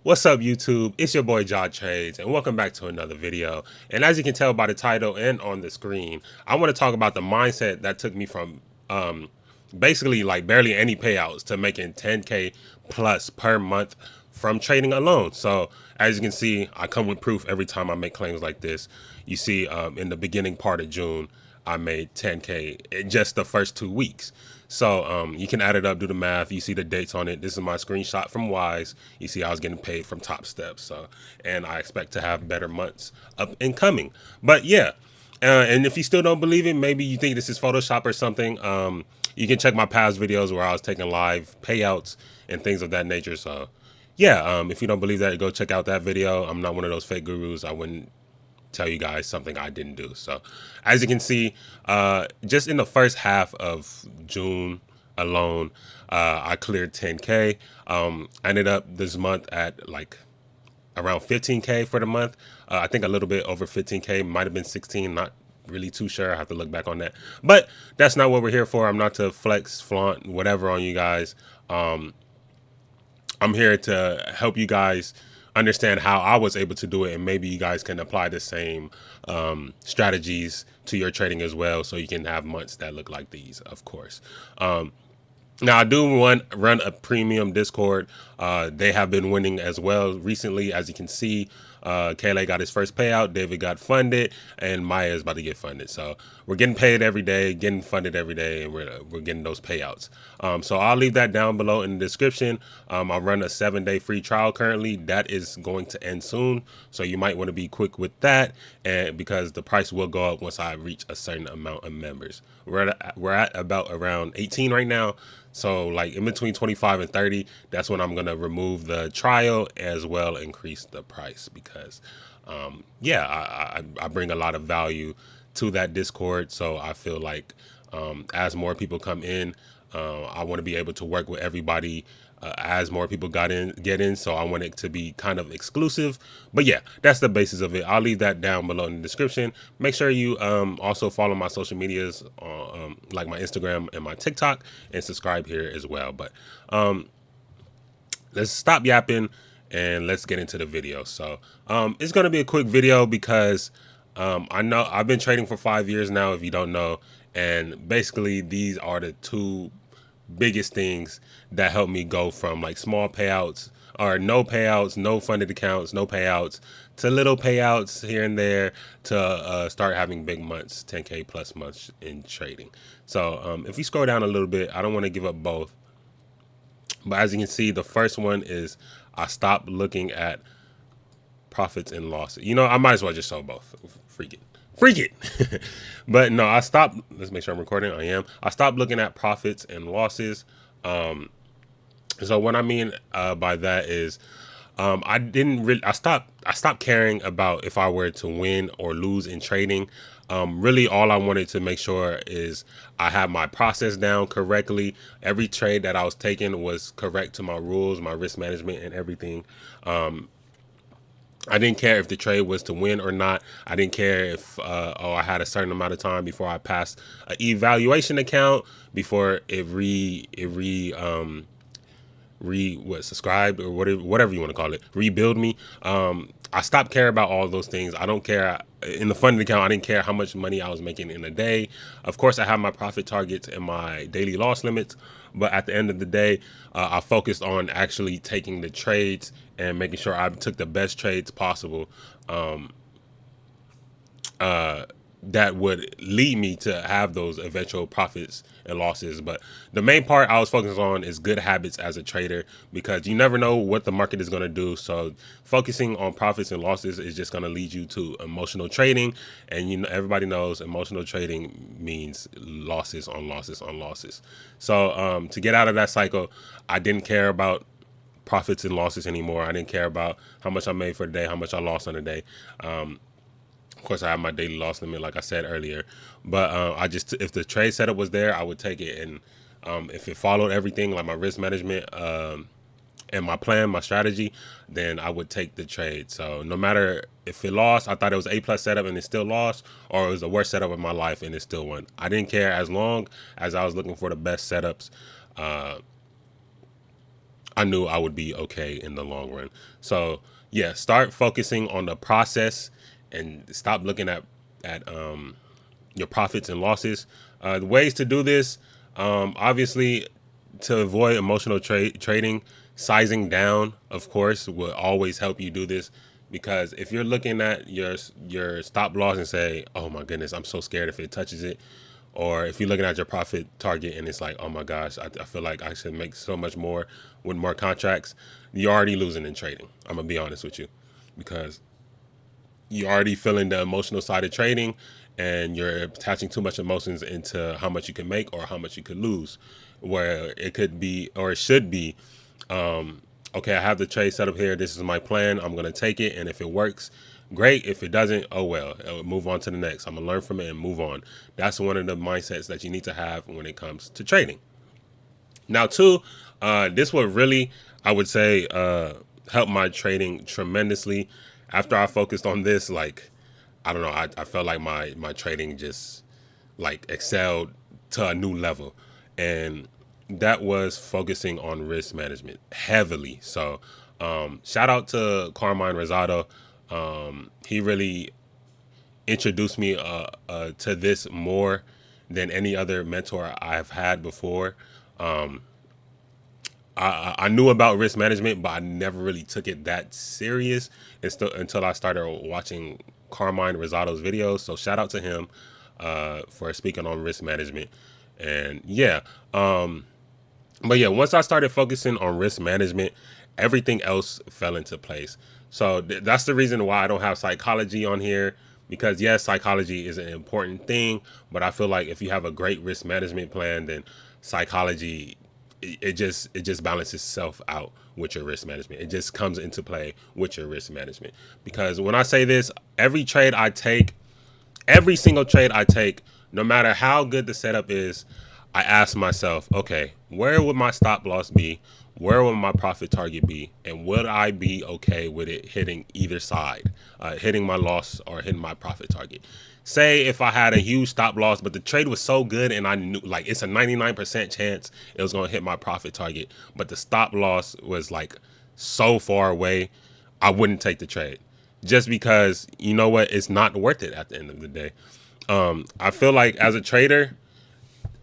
What's up, YouTube? It's your boy Jod Trades, and welcome back to another video. And as you can tell by the title and on the screen, I want to talk about the mindset that took me from basically like barely any payouts to making 10K plus per month from trading alone. So as you can see, I come with proof every time I make claims like this. You see, in the beginning part of June, I made 10K in just the first 2 weeks. So you can add it up, do the math. You see the dates on it. This is my screenshot from Wise. You see I was getting paid from Top Steps. So, and I expect to have better months up and coming. But yeah, and if you still don't believe it, maybe you think this is Photoshop or something. You can check my past videos where I was taking live payouts and things of that nature. So yeah, if you don't believe that, go check out that video. I'm not one of those fake gurus. I wouldn't tell you guys something I didn't do. So as you can see, just in the first half of June alone, I cleared 10K. I ended up this month at like around 15K for the month. I think a little bit over 15K, might have been 16, not really too sure. I have to look back on that. But that's not what we're here for. I'm not to flex, flaunt, whatever on you guys. I'm here to help you guys understand how I was able to do it, and maybe you guys can apply the same strategies to your trading as well, so you can have months that look like these, of course. Now I do run a premium Discord. They have been winning as well recently, as you can see. Kayla got his first payout, David got funded, and Maya is about to get funded. So we're getting paid every day, getting funded every day, and we're getting those payouts. So I'll leave that down below in the description. I run a 7-day free trial currently. That is going to end soon, so you might want to be quick with that, and because the price will go up once I reach a certain amount of members. We're at about around 18 right now. So like in between 25 and 30, that's when I'm going to remove the trial as well, increase the price, because yeah, I bring a lot of value to that Discord. So I feel like as more people come in, I want to be able to work with everybody as more people get in. So I want it to be kind of exclusive. But yeah, that's the basis of it. I'll leave that down below in the description. Make sure you also follow my social medias, like my Instagram and my TikTok, and subscribe here as well. But let's stop yapping and let's get into the video. So it's going to be a quick video because I know I've been trading for 5 years now, if you don't know. And basically these are the two biggest things that helped me go from like small payouts or no payouts, no funded accounts, no payouts, to little payouts here and there, to start having big months, 10K plus months in trading. So if you scroll down a little bit, I don't want to give up both. But as you can see, the first one is I stopped looking at profits and losses. You know, I might as well just show both. Freak it. But no, I stopped. Let's make sure I'm recording. I am. I stopped looking at profits and losses. So what I mean by that is, I didn't really. I stopped caring about if I were to win or lose in trading. Really, all I wanted to make sure is I had my process down correctly. Every trade that I was taking was correct to my rules, my risk management, and everything. I didn't care if the trade was to win or not. I didn't care if I had a certain amount of time before I passed an evaluation account, before it subscribed, or whatever you want to call it, rebuild me. I stopped caring about all those things. I don't care. In the funded account, I didn't care how much money I was making in a day. Of course, I have my profit targets and my daily loss limits, but at the end of the day, I focused on actually taking the trades and making sure I took the best trades possible. That would lead me to have those eventual profits and losses. But the main part I was focused on is good habits as a trader, because you never know what the market is going to do. So focusing on profits and losses is just going to lead you to emotional trading. And you know, everybody knows emotional trading means losses on losses on losses. So to get out of that cycle, I didn't care about profits and losses anymore. I didn't care about how much I made for the day, how much I lost on the day. Of course, I have my daily loss limit, like I said earlier. But I just, if the trade setup was there, I would take it. And if it followed everything, like my risk management and my plan, my strategy, then I would take the trade. So no matter if it lost, I thought it was A+ setup and it still lost, or it was the worst setup of my life and it still won. I didn't care, as long as I was looking for the best setups. I knew I would be okay in the long run. So yeah, start focusing on the process and stop looking at your profits and losses. The ways to do this, obviously, to avoid emotional trading, sizing down, of course, will always help you do this. Because if you're looking at your stop loss and say, "Oh my goodness, I'm so scared if it touches it," or if you're looking at your profit target and it's like, "Oh my gosh, I feel like I should make so much more with more contracts," you're already losing in trading. I'm gonna be honest with you, because you're already feeling the emotional side of trading, and you're attaching too much emotions into how much you can make or how much you could lose, where it could be, or it should be, okay, I have the trade set up here, this is my plan, I'm going to take it, and if it works, great. If it doesn't, oh well, I'll move on to the next. I'm going to learn from it and move on. That's one of the mindsets that you need to have when it comes to trading. Now, two, this would really, I would say, help my trading tremendously. After I focused on this, like, I don't know, I felt like my trading just like excelled to a new level, and that was focusing on risk management heavily. So, shout out to Carmine Rosado. He really introduced me to this more than any other mentor I've had before. I knew about risk management, but I never really took it that serious until I started watching Carmine Rosado's videos. So shout out to him for speaking on risk management. And yeah, but yeah, once I started focusing on risk management, everything else fell into place. So that's the reason why I don't have psychology on here. Because yes, psychology is an important thing, but I feel like if you have a great risk management plan, then psychology, it just balances itself out with your risk management. It just comes into play with your risk management. Because when I say this, every single trade I take, no matter how good the setup is, I ask myself, okay, where would my stop loss be? Where would my profit target be? And would I be okay with it hitting either side, hitting my loss or hitting my profit target? Say if I had a huge stop loss, but the trade was so good and I knew like it's a 99% chance it was going to hit my profit target, but the stop loss was like so far away, I wouldn't take the trade, just because you know what, it's not worth it at the end of the day. I feel like as a trader,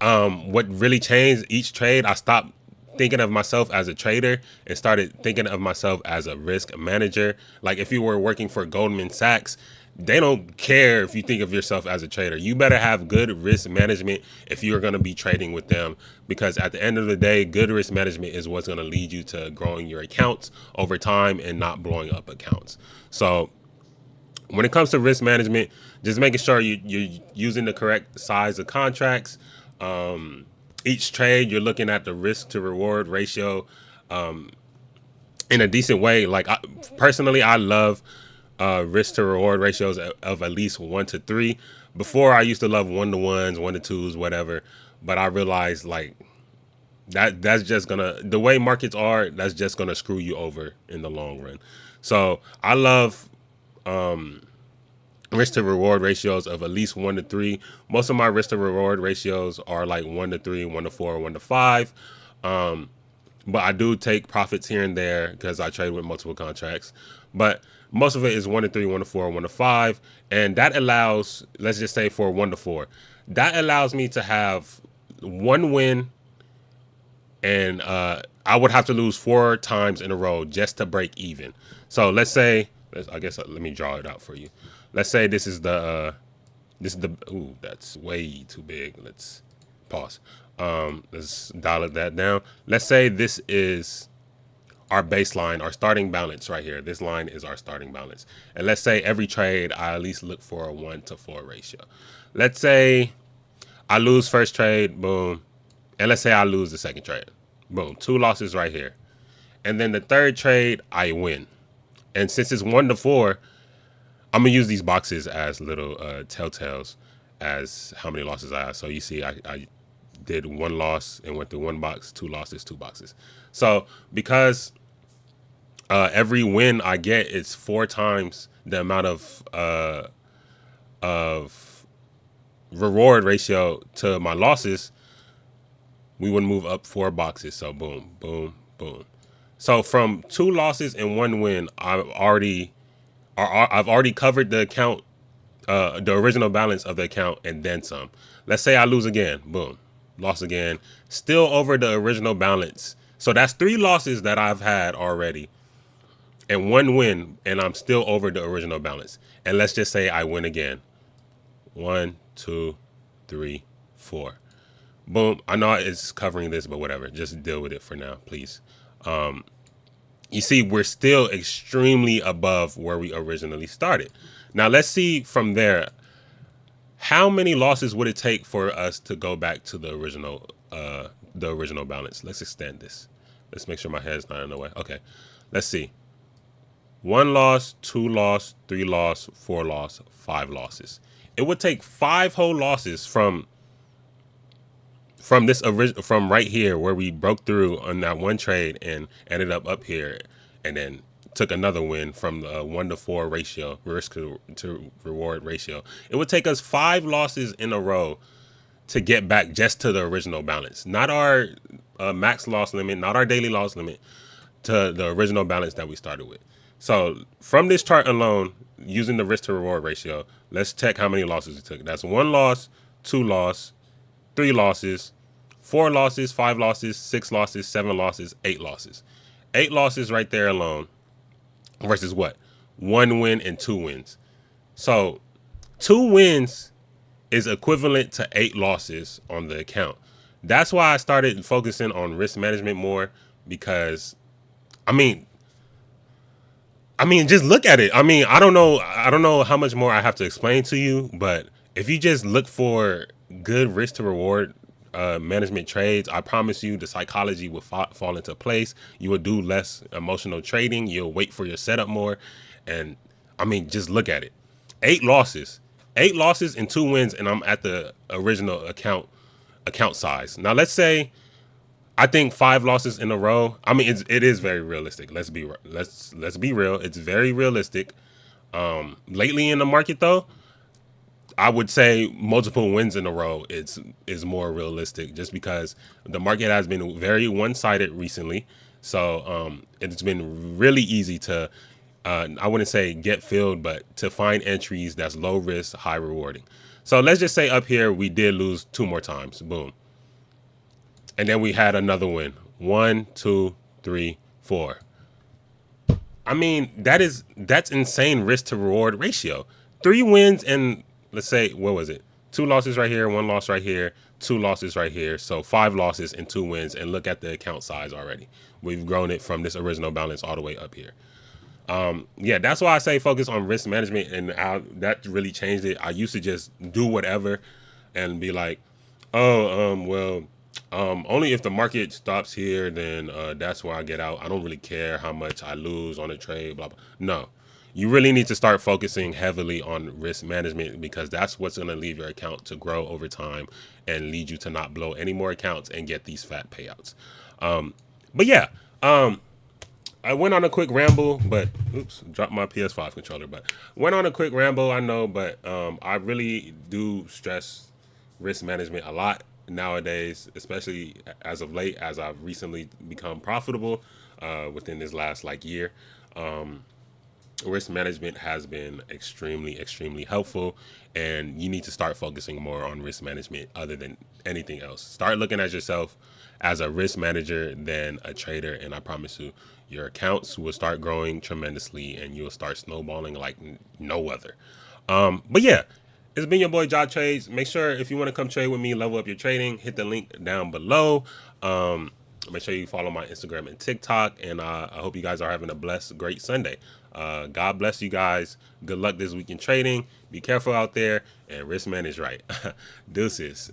what really changed each trade, I stopped thinking of myself as a trader and started thinking of myself as a risk manager. Like if you were working for Goldman Sachs, they don't care if you think of yourself as a trader. You better have good risk management if you're going to be trading with them, because at the end of the day, good risk management is what's going to lead you to growing your accounts over time and not blowing up accounts. So when it comes to risk management, just making sure you're using the correct size of contracts. Each trade, you're looking at the risk to reward ratio in a decent way. Like personally, I love risk to reward ratios of at least 1 to 3. Before, I used to love 1 to 1s, 1 to 2s, whatever. But I realized like that's just gonna, the way markets are, that's just gonna screw you over in the long run. So I love risk to reward ratios of at least 1 to 3. Most of my risk to reward ratios are like 1 to 3, 1 to 4, 1 to 5. But I do take profits here and there because I trade with multiple contracts. But most of it is 1 to 3, 1 to 4, 1 to 5. And that allows, let's just say for 1 to 4, that allows me to have one win, and I would have to lose 4 times in a row just to break even. So let's say, I guess let me draw it out for you. Let's say ooh, that's way too big. Let's pause. Let's dial that down. Let's say this is our baseline, our starting balance right here. This line is our starting balance. And let's say every trade, I at least look for a 1 to 4 ratio. Let's say I lose first trade, boom. And let's say I lose the second trade. Boom. 2 losses right here. And then the third trade, I win. And since it's 1 to 4, I'm gonna use these boxes as little telltales as how many losses I have. So you see, I did 1 loss and went through 1 box, 2 losses, 2 boxes. So because every win I get, it's 4 times the amount of reward ratio to my losses, we would move up 4 boxes. So boom, boom, boom. So from 2 losses and 1 win, I've already covered the account, the original balance of the account, and then some. Let's say I lose again, boom, lost again, still over the original balance. So that's 3 losses that I've had already, and 1 win, and I'm still over the original balance. And let's just say I win again. 1, 2, 3, 4. Boom. I know it's covering this, but whatever. Just deal with it for now, please. You see, we're still extremely above where we originally started. Now, let's see from there, how many losses would it take for us to go back to the original balance? Let's extend this. Let's make sure my head's not in the way. Okay. Let's see. 1 loss, 2 loss, 3 loss, 4 loss, 5 losses. It would take 5 whole losses from from right here where we broke through on that one trade and ended up here, and then took another win from the 1-to-4 ratio, risk to reward ratio. It would take us 5 losses in a row to get back just to the original balance, not our max loss limit, not our daily loss limit, to the original balance that we started with. So from this chart alone, using the risk to reward ratio, let's check how many losses we took. That's 1 loss, 2 loss, 3 losses, 4 losses, 5 losses, 6 losses, 7 losses, 8 losses. 8 losses right there alone versus what? 1 win and 2 wins. So 2 wins is equivalent to 8 losses on the account. That's why I started focusing on risk management more, because I mean, just look at it. I don't know how much more I have to explain to you, but if you just look for good risk to reward management trades, I promise you the psychology will fall into place. You will do less emotional trading. You'll wait for your setup more. And just look at it. 8 losses, 8 losses and 2 wins. And I'm at the original account size. Now, let's say I think 5 losses in a row. It is very realistic. Let's be real. It's very realistic. Lately in the market, though, I would say multiple wins in a row is more realistic, just because the market has been very one-sided recently. So it's been really easy to, I wouldn't say get filled, but to find entries that's low risk, high rewarding. So let's just say up here we did lose 2 more times. Boom. And then we had another win. 1, 2, 3, 4. That's insane risk to reward ratio. 3 wins and, let's say, what was it? 2 losses right here, 1 loss right here, 2 losses right here. So 5 losses and 2 wins, and look at the account size already. We've grown it from this original balance all the way up here. Yeah, that's why I say focus on risk management, and how that really changed it. I used to just do whatever and be like, oh, only if the market stops here, then that's where I get out. I don't really care how much I lose on a trade, blah, blah. No, you really need to start focusing heavily on risk management, because that's what's going to leave your account to grow over time and lead you to not blow any more accounts and get these fat payouts. But yeah, I went on a quick ramble, but oops, dropped my PS5 controller. But went on a quick ramble, I know, but I really do stress risk management a lot nowadays, especially as of late, as I've recently become profitable within this last year. Risk management has been extremely helpful, and you need to start focusing more on risk management other than anything else. Start looking at yourself as a risk manager than a trader, and I promise you, your accounts will start growing tremendously, and you'll start snowballing like no other. But yeah, it's been your boy Jod Trades. Make sure, if you want to come trade with me, level up your trading, hit the link down below. Make sure you follow my Instagram and TikTok, and I hope you guys are having a blessed, great Sunday. God bless you guys. Good luck this week in trading. Be careful out there, and risk manage right. Deuces.